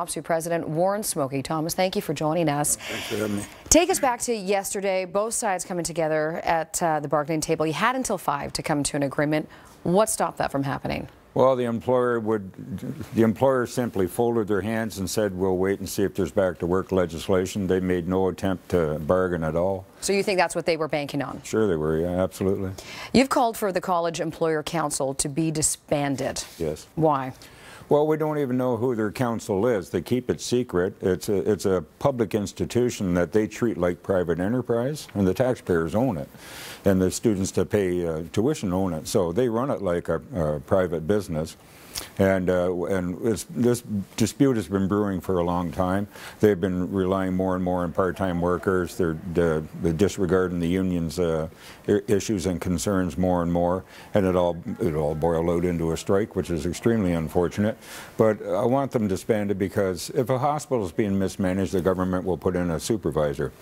OPSU President Warren Smokey Thomas, thank you for joining us. Thanks for having me. Take us back to yesterday, both sides coming together at the bargaining table. You had until 5 to come to an agreement. What stopped that from happening? Well, the employer simply folded their hands and said, we'll wait and see if there's back to work legislation. They made no attempt to bargain at all. So you think that's what they were banking on? Sure they were, yeah, absolutely. You've called for the College Employer Council to be disbanded. Yes. Why? Well, we don't even know who their council is. They keep it secret. It's a public institution that they treat like private enterprise, and the taxpayers own it, and the students that pay tuition own it. So they run it like a private business. And this dispute has been brewing for a long time. They've been relying more and more on part-time workers. They're disregarding the union's issues and concerns more and more, and it all boiled out into a strike, which is extremely unfortunate. But I want them disbanded because if a hospital is being mismanaged, the government will put in a supervisor.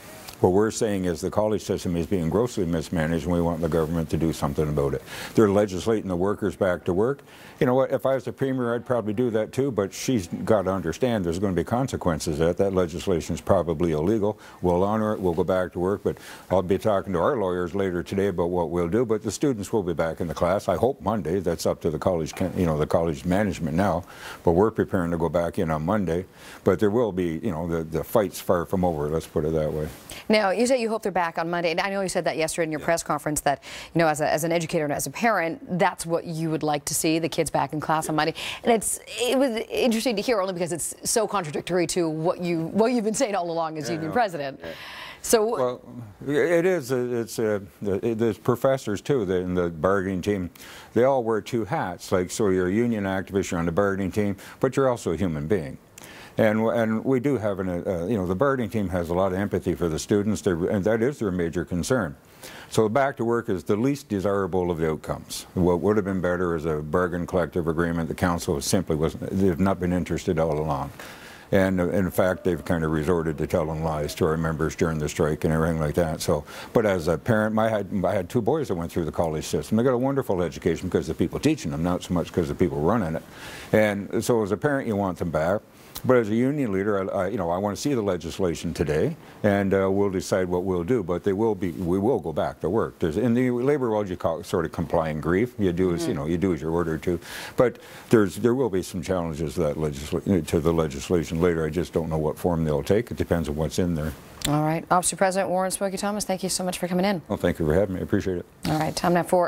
What we're saying is the college system is being grossly mismanaged, and we want the government to do something about it. They're legislating the workers back to work. You know what, if I was the premier, I'd probably do that too, but she's got to understand there's going to be consequences to that. That legislation is probably illegal. We'll honor it, we'll go back to work, but I'll be talking to our lawyers later today about what we'll do, but the students will be back in the class. I hope Monday. That's up to the college, the college management now, but we're preparing to go back in on Monday. But there will be, the fight's far from over, let's put it that way. Now, you say you hope they're back on Monday, and I know you said that yesterday in your press conference that, as an educator and as a parent, that's what you would like to see, the kids back in class on Monday. And it was interesting to hear only because it's so contradictory to what you've been saying all along as union president. Yeah. So, well, it is. There's professors too in the bargaining team. They all wear two hats. So you're a union activist, you're on the bargaining team, but you're also a human being. And we do have the bargaining team has a lot of empathy for the students, and that is their major concern. So back to work is the least desirable of the outcomes. What would have been better is a bargain collective agreement. The council simply they've not been interested all along. And in fact, they've kind of resorted to telling lies to our members during the strike and everything like that. So, but as a parent, I had two boys that went through the college system. They got a wonderful education because of the people teaching them, not so much because of the people running it. And so as a parent, you want them back. But as a union leader, I want to see the legislation today, and we'll decide what we'll do. But we will go back to work. In the labor world, you call it sort of complying grief. You do as you do as you're ordered to. But there will be some challenges to the legislation later. I just don't know what form they'll take. It depends on what's in there. All right, OPSU President Warren Smokey Thomas, thank you so much for coming in. Well, thank you for having me. I appreciate it. All right, time now for